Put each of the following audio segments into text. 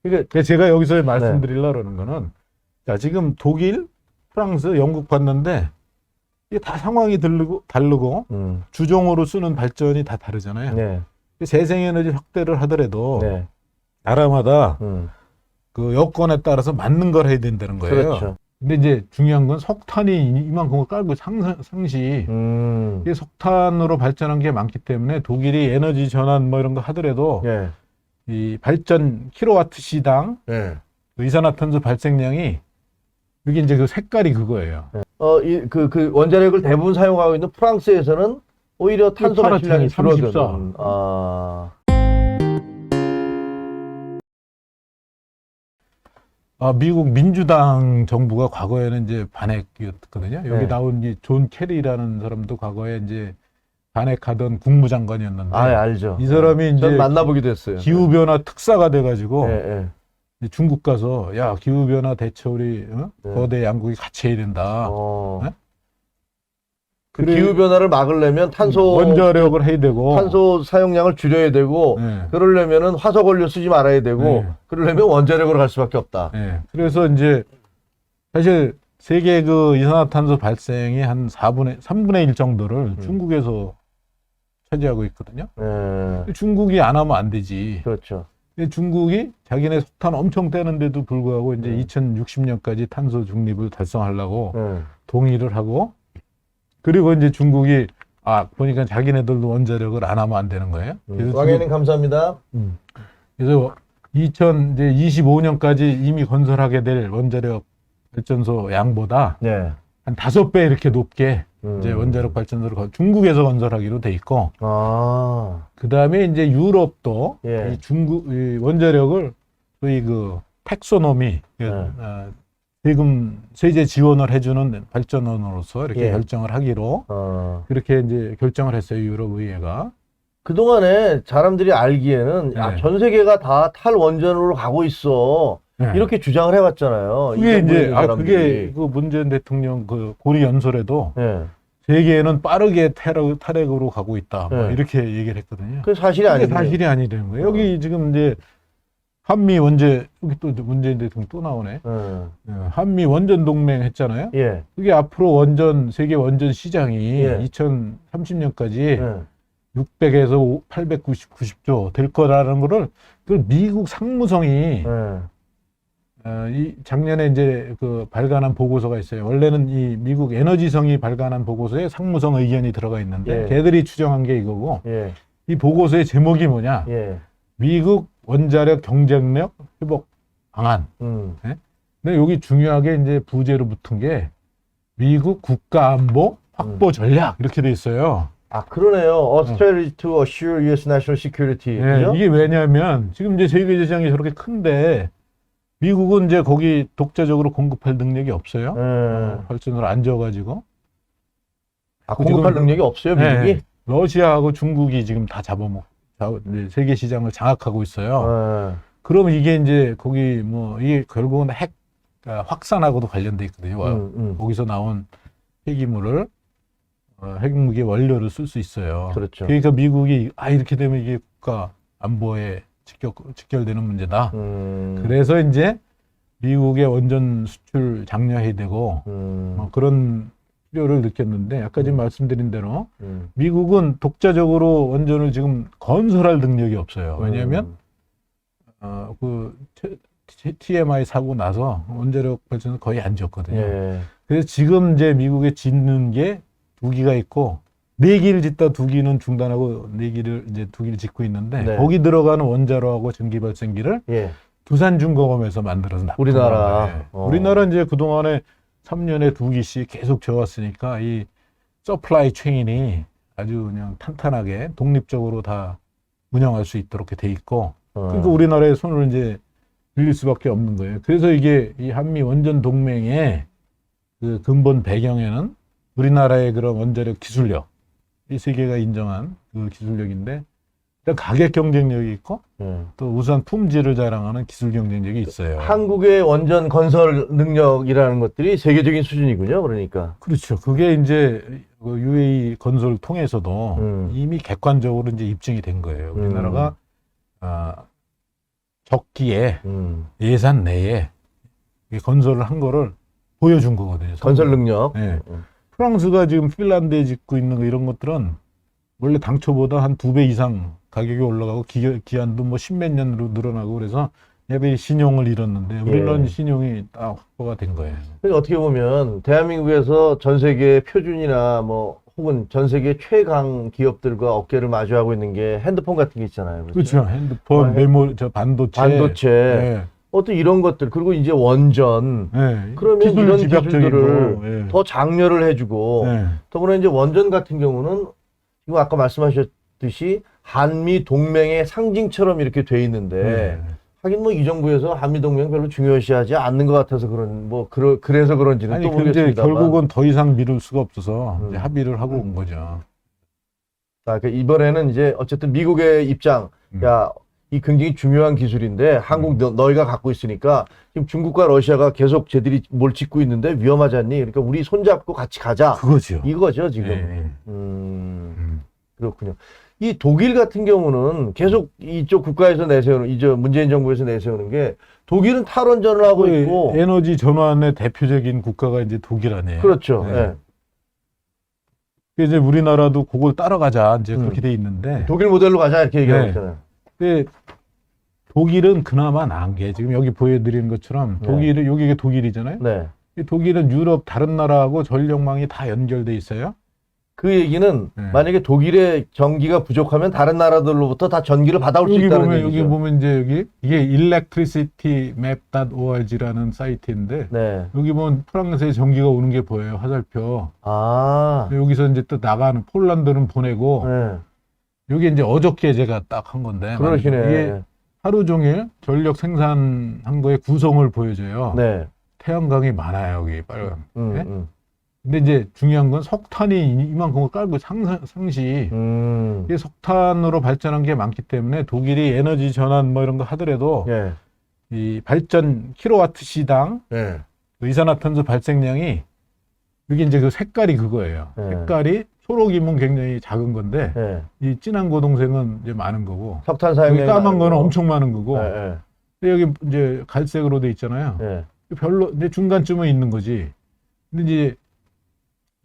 그러니까 제가 여기서 말씀드리려고 하는 거는, 자, 지금 독일, 프랑스, 영국 봤는데, 이게 다 상황이 다르고, 주종으로 쓰는 발전이 다 다르잖아요. 네. 재생에너지 확대를 하더라도, 네. 나라마다 그 여건에 따라서 맞는 걸 해야 된다는 거예요. 그렇죠. 근데 이제 중요한 건 석탄이 이만큼을 깔고 상시, 이게 석탄으로 발전한 게 많기 때문에 독일이 에너지 전환 뭐 이런 거 하더라도, 네. 이 발전 킬로와트 시당 네. 이산화탄소 발생량이 이게 이제 그 색깔이 그거예요. 그 원자력을 대부분 사용하고 있는 프랑스에서는 오히려 탄소 발생량이 34. 줄어드는. 미국 민주당 정부가 과거에는 이제 반핵이었거든요. 여기 네. 나온 이 존 캐리라는 사람도 과거에 이제 반핵하던 국무장관이었는데, 알죠. 이 사람이 이제 전 만나보기도 했어요. 기후변화 특사가 돼가지고 네. 이제 중국 가서 야 기후변화 대처 우리 네. 거대 양국이 같이 해야 된다. 네? 그 기후변화를 막으려면 원자력을 해야 되고, 탄소 사용량을 줄여야 되고, 네. 그러려면 화석 원료 쓰지 말아야 되고, 네. 그러려면 원자력으로 갈 수밖에 없다. 네. 그래서 이제 사실 세계 그 이산화탄소 발생의 한 3분의 1 정도를 중국에서 차지하고 있거든요. 중국이 안 하면 안 되지. 그렇죠. 근데 중국이 자기네 석탄 엄청 떼는데도 불구하고 이제 2060년까지 탄소 중립을 달성하려고 동의를 하고, 그리고 이제 중국이 보니까 자기네들도 원자력을 안 하면 안 되는 거예요. 그래서 왕혜님 감사합니다. 그래서 2025년까지 이미 건설하게 될 원자력 발전소 양보다 한 5배 이렇게 높게 이제 원자력 발전소를 중국에서 건설하기로 돼 있고, 그 다음에 이제 유럽도 이 중국 이 원자력을 소위 그 텍소노미, 세제 지원을 해주는 발전원으로서 이렇게 결정을 하기로 그렇게 이제 결정을 했어요, 유럽 의회가. 그동안에 사람들이 알기에는 전 세계가 다 탈원전으로 가고 있어. 이렇게 주장을 해왔잖아요. 그게 이제 그게 그 문재인 대통령 그 고리 연설에도 세계는 빠르게 탈핵으로 가고 있다. 뭐 이렇게 얘기를 했거든요. 그게 사실이 아니에요. 사실이 아니라는 거예요. 여기 지금 이제 한미 원제, 여기 또 문재인 대통령 또 나오네. 한미 원전 동맹 했잖아요. 그게 앞으로 세계 원전 시장이 2030년까지 600에서 890조 될 거라는 거를 그 미국 상무성이 이 작년에 이제 그 발간한 보고서가 있어요. 원래는 이 미국 에너지성이 발간한 보고서에 상무성 의견이 들어가 있는데 걔들이 추정한 게 이거고, 이 보고서의 제목이 뭐냐? 미국 원자력 경쟁력 회복 방안. 근데 여기 중요하게 이제 부제로 붙은 게 미국 국가안보 확보 전략 이렇게 돼 있어요. 그러네요. A strategy to assure U.S. national security. 그죠? 이게 왜냐면 지금 이제 세계 시장이 저렇게 큰데 미국은 이제 거기 독자적으로 공급할 능력이 없어요. 발전소를 안 지어가지고. 공급할 능력이 없어요, 미국이? 러시아하고 중국이 지금 다 세계 시장을 장악하고 있어요. 그러면 이게 이제 거기 이게 결국은 확산하고도 관련돼 있거든요. 거기서 나온 폐기물을 핵무기 원료를 쓸 수 있어요. 그렇죠. 그러니까 미국이 이렇게 되면 이게 국가 안보에 직결되는 문제다. 그래서 이제 미국의 원전 수출 장려해야 되고 그런 필요를 느꼈는데, 아까 지금 말씀드린 대로 미국은 독자적으로 원전을 지금 건설할 능력이 없어요. 왜냐하면 그 TMI 사고 나서 원자력 발전은 거의 안 지었거든요. 그래서 지금 이제 미국에 짓는 게 2기가 있고, 4기를 짓다 2기는 중단하고 4기를 이제 2기를 짓고 있는데, 거기 들어가는 원자로하고 전기 발생기를 두산중공업에서 만들어서 우리나라. 우리나라 이제 그동안에 3년에 2기씩 계속 지어왔으니까 이 서플라이 체인이 아주 그냥 탄탄하게 독립적으로 다 운영할 수 있도록 돼 있고, 그러니까 우리나라의 손을 이제 빌릴 수밖에 없는 거예요. 그래서 이게 이 한미 원전 동맹의 그 근본 배경에는 우리나라의 그런 원자력 기술력, 이 세계가 인정한 그 기술력인데, 일단 가격 경쟁력이 있고 또 우수한 품질을 자랑하는 기술 경쟁력이 있어요. 한국의 원전 건설 능력이라는 것들이 세계적인 수준이군요. 그러니까. 그렇죠. 그게 이제 그 UAE 건설 통해서도 이미 객관적으로 이제 입증이 된 거예요. 우리나라가 적기에 예산 내에 이 건설을 한 거를 보여준 거거든요. 건설 능력. 네. 프랑스가 지금 핀란드에 짓고 있는 거 이런 것들은 원래 당초보다 한 2배 이상 가격이 올라가고 기한도 뭐 10몇 년으로 늘어나고 그래서 얘들이 신용을 잃었는데 우리는 신용이 딱 확보가 된 거예요. 그러니까 어떻게 보면 대한민국에서 전 세계 표준이나 뭐 혹은 전 세계 최강 기업들과 어깨를 마주하고 있는 게 핸드폰 같은 게 있잖아요. 그렇죠. 핸드폰, 메모리, 반도체. 네. 어떤 이런 것들 그리고 이제 원전. 네. 그러면 이런 기술들을 네. 더 장려를 해주고 네. 더구나 이제 원전 같은 경우는 지금 아까 말씀하셨듯이 한미 동맹의 상징처럼 이렇게 돼 있는데 하긴 뭐 이 정부에서 한미 동맹 별로 중요시하지 않는 것 같아서 그래서 그런지는 또 모르겠습니다만. 결국은 더 이상 미룰 수가 없어서 이제 합의를 하고 온 거죠. 자, 이번에는 이제 어쨌든 미국의 입장, 야, 이 굉장히 중요한 기술인데 한국 너희가 갖고 있으니까 지금 중국과 러시아가 계속 쟤들이 뭘 짓고 있는데 위험하지 않니? 그러니까 우리 손잡고 같이 가자. 그거죠. 이거죠 지금. 그렇군요. 이 독일 같은 경우는 계속 이쪽 국가에서 내세우는, 문재인 정부에서 내세우는 게 독일은 탈원전을 하고 있고. 에너지 전환의 대표적인 국가가 이제 독일 아니에요. 그렇죠. 네. 이제 우리나라도 그걸 따라가자 이제 그렇게 돼 있는데. 독일 모델로 가자 이렇게 얘기하고 있잖아요. 근데 독일은 그나마 나은 게 지금 여기 보여드리는 것처럼 독일은 여기가 독일이잖아요. 네. 독일은 유럽 다른 나라하고 전력망이 다 연결돼 있어요. 그 얘기는 만약에 독일의 전기가 부족하면 다른 나라들로부터 다 전기를 받아올 수 있다는 얘기죠. 여기 보면 이제 이게 electricitymap.org라는 사이트인데 여기 보면 프랑스에 전기가 오는 게 보여요. 화살표. 여기서 이제 또 나가는 폴란드는 보내고 여기 이제 어저께 제가 딱 한 건데 그러시네. 이게 하루 종일 전력 생산한 거의 구성을 보여줘요. 태양광이 많아요 여기 빨간. 근데 이제 중요한 건 석탄이 이만큼을 깔고 상시 이게 석탄으로 발전한 게 많기 때문에 독일이 에너지 전환 뭐 이런 거 하더라도 이 발전 킬로와트 시당 이산화탄소 발생량이 여기 이제 그 색깔이 그거예요. 색깔이 초록이면 굉장히 작은 건데 이 진한 고동색은 이제 많은 거고 석탄 사용량이 까만 거는 엄청 많은 거고 근데 여기 이제 갈색으로 돼 있잖아요. 별로 이제 중간쯤에 있는 거지. 근데 이제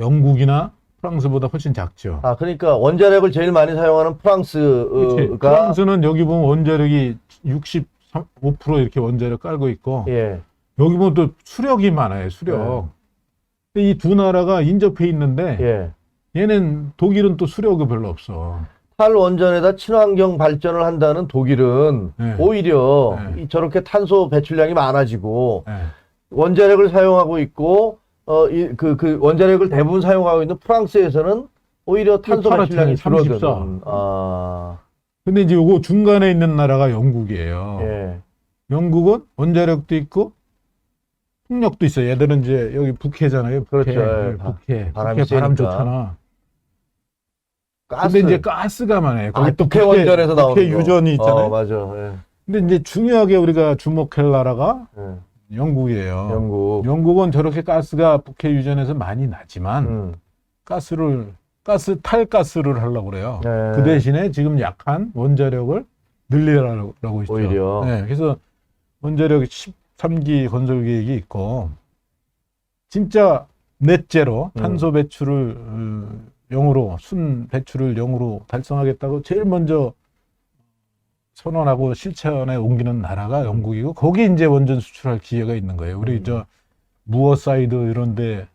영국이나 프랑스보다 훨씬 작죠. 그러니까 원자력을 제일 많이 사용하는 프랑스가. 프랑스는 여기 보면 원자력이 65% 이렇게 원자력 깔고 있고 여기 보면 또 수력이 많아요. 수력. 근데 이 두 나라가 인접해 있는데 얘는 독일은 또 수력이 별로 없어. 탈원전에다 친환경 발전을 한다는 독일은 오히려 저렇게 탄소 배출량이 많아지고 원자력을 사용하고 있고 그 원자력을 대부분 사용하고 있는 프랑스에서는 오히려 탄소 배출량이 줄어드는. 근데 이제 요거 중간에 있는 나라가 영국이에요. 영국은 원자력도 있고 풍력도 있어요. 얘들은 이제 여기 북해잖아요. 그렇죠. 북해 바람 좋잖아. 가스. 근데 이제 가스가 많아요. 거기 또 북해 원전에서 나오는 북해 유전이 있잖아요. 맞아. 근데 이제 중요하게 우리가 주목할 나라가 영국이에요. 영국은 저렇게 가스가 북해 유전에서 많이 나지만 탈가스를 하려고 그래요. 그 대신에 지금 약한 원자력을 늘리라고 있죠. 오히려. 그래서 원자력 13기 건설 계획이 있고 진짜 넷제로 탄소 배출을 0으로 순 배출을 0으로 달성하겠다고 제일 먼저 선언하고 실천에 옮기는 나라가 영국이고 거기 이제 원전 수출할 기회가 있는 거예요. 우리 저 무어사이드 이런데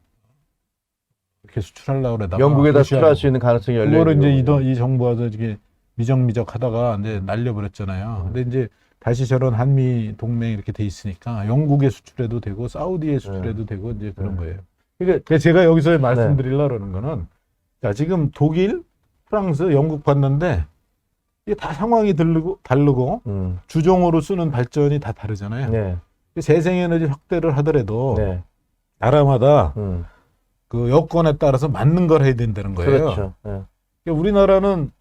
이렇게 수출하려고 그러다가 영국에다 수출할 수 있는 가능성이 열려 있는 그거를 이제 이 정부가 이게 미적미적 하다가 이제 날려버렸잖아요. 근데 이제 다시 저런 한미 동맹 이렇게 돼 있으니까 영국에 수출해도 되고 사우디에 수출해도 되고 이제 그런 거예요. 그러니까 제가 여기서 말씀드리려고 그러는 거는 자, 지금 독일, 프랑스, 영국 봤는데 이게 다 상황이 다르고 주종으로 쓰는 발전이 다 다르잖아요. 재생에너지 확대를 하더라도 나라마다 그 여건에 따라서 맞는 걸 해야 된다는 거예요. 그렇죠. 그러니까 우리나라는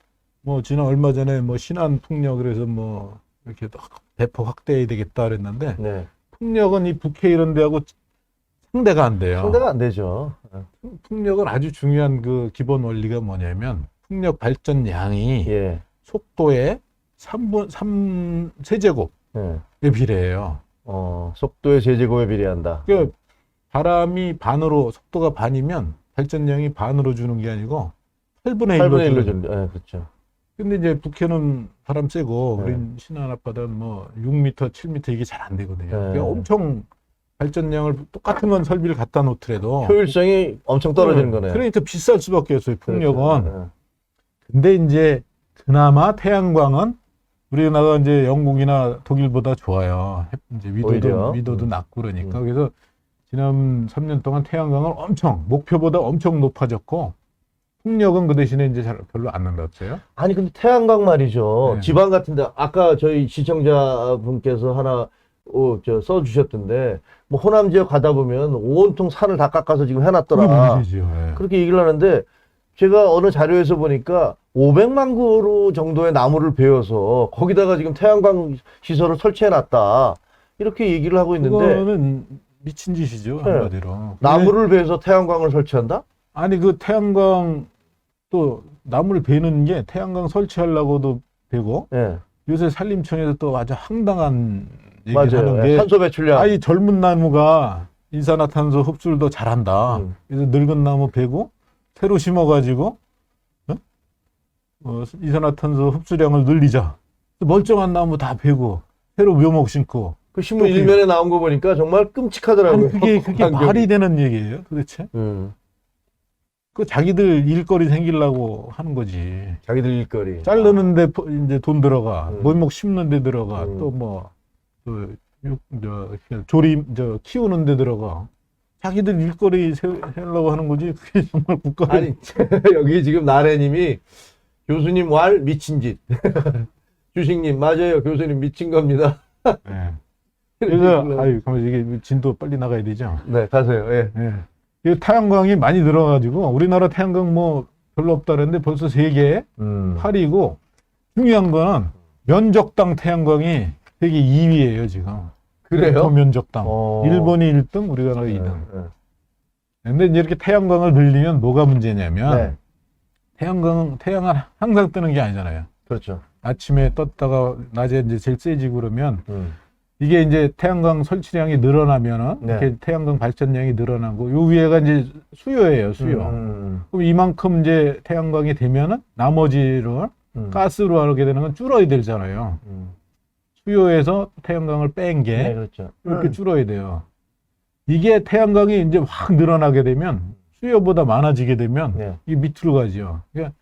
뭐 지난 얼마 전에 뭐 신안 풍력 그래서 뭐 이렇게 대폭 확대해야 되겠다 그랬는데 풍력은 이 북해 이런 데하고 상대가 안 돼요. 상대가 안 되죠. 풍력은 아주 중요한 그 기본 원리가 뭐냐면 풍력 발전량이 속도의 3세제곱 네. 비례해요. 속도의 제제곱에 비례한다. 그러니까 바람이 반으로 속도가 반이면 발전량이 반으로 주는 게 아니고 8분의 1로 8분의 1로 주는. 준다. 네, 그렇죠. 근데 이제 북해는 바람 세고 네. 우린 신안 앞바다는 뭐 6m, 7m 이게 잘 안 되거든요. 네. 그러니까 엄청 발전량을 똑같은 건 설비를 갖다 놓더라도 효율성이 엄청 떨어지는 거네요. 그러니까 비쌀 수밖에 없어요. 풍력은. 그렇죠. 근데 이제 그나마 태양광은 우리나라가 이제 영국이나 독일보다 좋아요. 이제 오히려. 위도도 낮고 그러니까. 그래서 지난 3년 동안 태양광은 목표보다 엄청 높아졌고 풍력은 그 대신에 이제 별로 안 날랐어요. 아니 근데 태양광 말이죠. 네. 지방 같은데 아까 저희 시청자분께서 하나 써주셨던데 뭐 호남 지역 가다 보면 온통 산을 다 깎아서 지금 그게 해놨더라. 문제죠. 예. 그렇게 얘기를 하는데 제가 어느 자료에서 보니까 500만 그루 정도의 나무를 베어서 거기다가 지금 태양광 시설을 설치해놨다. 이렇게 얘기를 하고 있는데 그거는 미친 짓이죠. 네. 한마디로. 나무를 베어서 태양광을 설치한다? 아니 그 태양광 또 나무를 베는 게 태양광 설치하려고도 베고 예. 요새 산림청에서 또 아주 황당한 얘기를 맞아요. 하는 게 탄소 배출량. 아이 젊은 나무가 이산화탄소 흡수를 더 잘한다. 그래서 늙은 나무 베고 새로 심어가지고 이산화탄소 흡수량을 늘리자. 멀쩡한 나무 다 베고 새로 묘목 심고. 그 신문 일면에 나온 거 보니까 정말 끔찍하더라고요. 아니, 그게 말이 되는 얘기예요, 도대체? 그 자기들 일거리 생기려고 하는 거지. 자기들 일거리. 자르는데 이제 돈 들어가, 묘목 심는데 들어가, 음. 또 뭐, 키우는 데 들어가. 자기들 일거리 세우려고 하는 거지. 그게 정말 국가. 아니, 여기 지금 나래님이 교수님 왈 미친 짓. 주식님, 맞아요. 교수님 미친 겁니다. 네. 그래서, 가면 이게 진도 빨리 나가야 되죠. 네, 가세요. 예. 네. 이 태양광이 많이 들어가지고, 우리나라 태양광 뭐 별로 없다 그랬는데 벌써 세계 8위고, 중요한 거는 면적당 태양광이 세계 2위예요, 지금. 그래요? 면적당. 일본이 1등, 우리나라가 2등. 근데 이제 이렇게 태양광을 늘리면 뭐가 문제냐면, 네. 태양은 항상 뜨는 게 아니잖아요. 그렇죠. 아침에 떴다가 낮에 이제 제일 세지고 그러면, 이게 이제 태양광 설치량이 늘어나면은, 네. 이렇게 태양광 발전량이 늘어나고, 요 위에가 이제 수요예요, 수요. 그럼 이만큼 이제 태양광이 되면은, 나머지를 가스로 하게 되는 건 줄어야 되잖아요. 수요에서 태양광을 뺀 게, 네, 그렇죠. 이렇게 줄어야 돼요. 이게 태양광이 이제 확 늘어나게 되면 수요보다 많아지게 되면 네. 이게 밑으로 가죠. 그러니까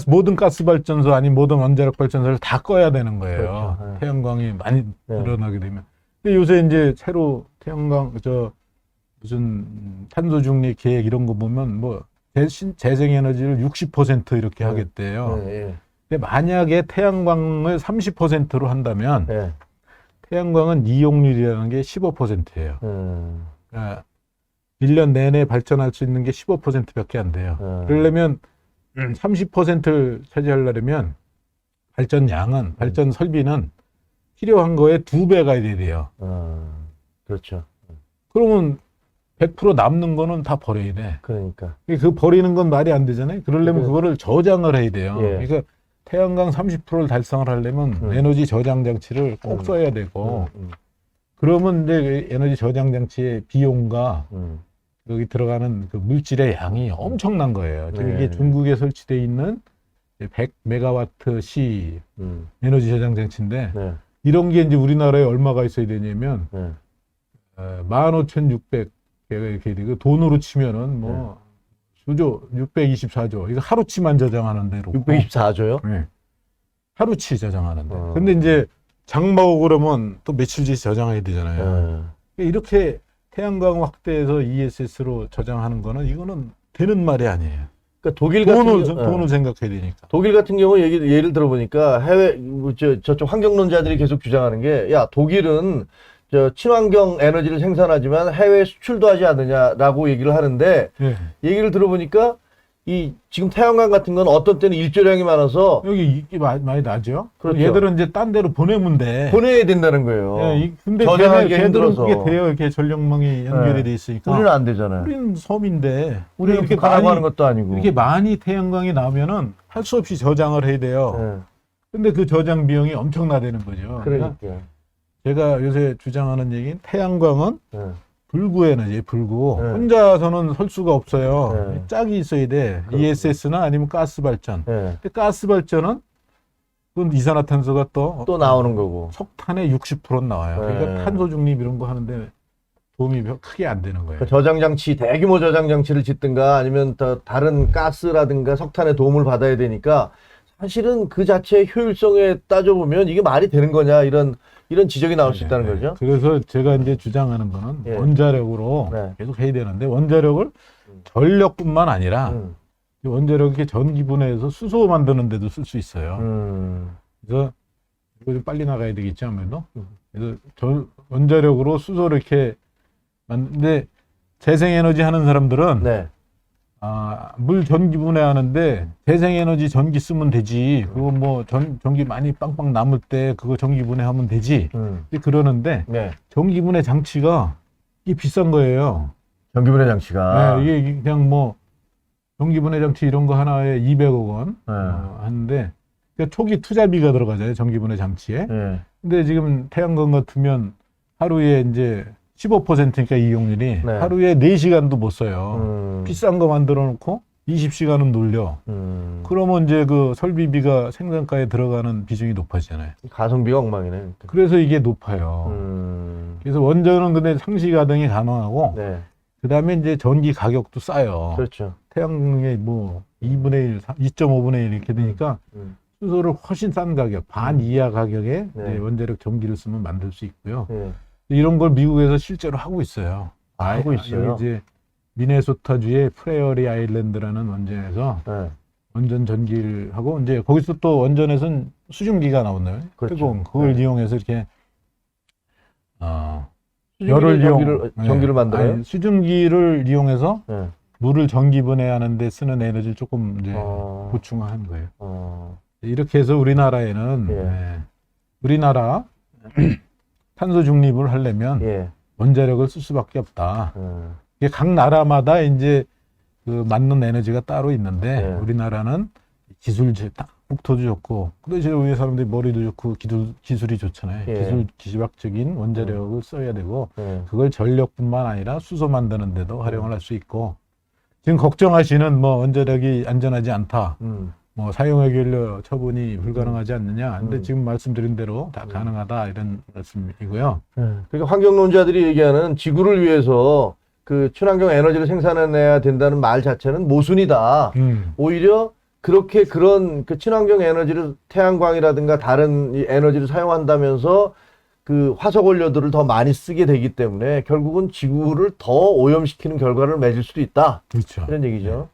모든 가스 발전소 아니면 모든 원자력 발전소를 다 꺼야 되는 거예요. 그렇죠. 네. 태양광이 많이 네. 늘어나게 되면. 근데 요새 이제 새로 태양광 무슨 탄소 중립 계획 이런 거 보면 뭐 재생 에너지를 60% 이렇게 네. 하겠대요. 네. 근데 만약에 태양광을 30%로 한다면 네. 태양광은 이용률이라는 게 15%예요. 그러니까 1년 내내 발전할 수 있는 게 15%밖에 안 돼요. 그러려면 30%를 차지하려면 발전 설비는 필요한 거에 2배가 돼야 돼요. 그렇죠. 그러면 100% 남는 거는 다 버려야 돼. 그러니까. 그 버리는 건 말이 안 되잖아요. 그러려면 그거를 저장을 해야 돼요. 예. 그러니까 태양광 30%를 달성을 하려면 에너지 저장 장치를 꼭 써야 되고 그러면 이제 에너지 저장 장치의 비용과 여기 들어가는 그 물질의 양이 엄청난 거예요. 지금 이게 중국에 설치되어 있는 100메가와트 시 에너지 저장 장치인데 이런 게 이제 우리나라에 얼마가 있어야 되냐면 15,600개가 이렇게 되고 돈으로 치면은 뭐 수조 624조. 이거 하루치만 저장하는 대로. 624조요? 네. 하루치 저장하는데. 근데 이제 장마 오고 그러면 또 며칠씩 저장해야 되잖아요. 이렇게 태양광 확대해서 ESS로 저장하는 거는 이거는 되는 말이 아니에요. 그러니까 독일 같은 돈을 생각해야 되니까. 독일 같은 경우 예를 들어보니까 저쪽 환경론자들이 계속 주장하는 게, 야, 독일은 친환경 에너지를 생산하지만 해외 수출도 하지 않느냐라고 얘기를 하는데, 네. 얘기를 들어보니까 지금 태양광 같은 건 어떤 때는 일조량이 많아서 여기 이게 많이 나죠. 그렇죠. 얘들은 이제 딴 데로 보내면 돼. 보내야 된다는 거예요. 근데 저장하기 걔들은 힘들어서. 그게 돼요. 이렇게 전력망이 연결이 돼 있으니까. 우리는 안 되잖아요. 우리는 섬인데 우리는 이렇게 가라고 하는 것도 아니고. 이렇게 많이 태양광이 나오면은 할 수 없이 저장을 해야 돼요. 근데 그 저장 비용이 엄청나다는 거죠. 그러니까. 제가 요새 주장하는 얘기는 태양광은 불구 에너지, 불구. 네. 혼자서는 설 수가 없어요. 네. 짝이 있어야 돼. 그렇구나. ESS나 아니면 가스 발전. 네. 근데 가스 발전은 그건 이산화탄소가 또 나오는 거고. 석탄의 60% 나와요. 그러니까 네. 탄소 중립 이런 거 하는데 도움이 크게 안 되는 거예요. 그 저장장치, 대규모 저장장치를 짓든가 아니면 더 다른 가스라든가 석탄의 도움을 받아야 되니까 사실은 그 자체의 효율성에 따져보면 이게 말이 되는 거냐 이런 지적이 나올 수 있다는 거죠. 그래서 제가 이제 주장하는 거는 예. 원자력으로 네. 계속 해야 되는데 원자력을 전력뿐만 아니라 원자력이 전기 분해해서 수소 만드는 데도 쓸 수 있어요. 그래서 이거 좀 빨리 나가야 되겠지 아무래도. 그래서 원자력으로 수소를 이렇게 만드는데 재생에너지 하는 사람들은 네. 물 전기 분해하는데 재생에너지 전기 쓰면 되지. 그거 뭐 전기 많이 빵빵 남을 때 그거 전기 분해하면 되지. 그러는데 네. 전기 분해 장치가 이게 비싼 거예요. 전기분해 장치가. 네, 이게 그냥 뭐 전기 분해 장치 이런 거 하나에 200억 원 하는데 그러니까 초기 투자비가 들어가잖아요. 전기 분해 장치에. 네. 근데 지금 태양광 같으면 하루에 이제 15%니까 이용률이 네. 하루에 4시간도 못 써요. 비싼 거 만들어 놓고 20시간은 놀려. 그러면 이제 그 설비비가 생산가에 들어가는 비중이 높아지잖아요. 가성비가 엉망이네. 그래서 이게 높아요. 그래서 원전은 근데 상시 가동이 가능하고 네. 그다음에 이제 전기 가격도 싸요. 그렇죠. 태양광의 뭐 2분의 1, 2.5분의 1 이렇게 되니까 수소를 훨씬 싼 가격, 반 이하 가격에 네. 이제 원자력 전기를 쓰면 만들 수 있고요. 네. 이런 걸 미국에서 실제로 하고 있어요. 하고 있어요? 여기 이제 미네소타주의 프레어리 아일랜드라는 원전에서 네. 원전 전기를 하고 이제 거기서 또 원전에서는 수증기가 나오나요? 그렇죠. 뜨거운 그걸 네. 이용해서 이렇게 전기를 만들어요? 아니, 수증기를 이용해서 네. 물을 전기 분해하는 데 쓰는 에너지를 조금 이제 어. 보충한 거예요. 어. 이렇게 해서 우리나라에는 예. 우리나라 탄소 중립을 하려면 예. 원자력을 쓸 수밖에 없다. 이게 각 나라마다 이제 그 맞는 에너지가 따로 있는데 네. 우리나라는 기술 국토도 좋고 그래서 우리 사람들이 머리도 좋고 기술이 좋잖아요. 예. 기술학적인 원자력을 써야 되고 예. 그걸 전력뿐만 아니라 수소 만드는 데도 활용을 할 수 있고 지금 걱정하시는 뭐 원자력이 안전하지 않다. 뭐 사용해결료 처분이 불가능하지 않느냐. 근데 지금 말씀드린 대로 다 가능하다 이런 말씀이고요. 그러니까 환경론자들이 얘기하는 지구를 위해서 그 친환경 에너지를 생산해내야 된다는 말 자체는 모순이다. 오히려 그런 그 친환경 에너지를 태양광이라든가 다른 이 에너지를 사용한다면서 그 화석 원료들을 더 많이 쓰게 되기 때문에 결국은 지구를 더 오염시키는 결과를 맺을 수도 있다. 그렇죠. 이런 얘기죠.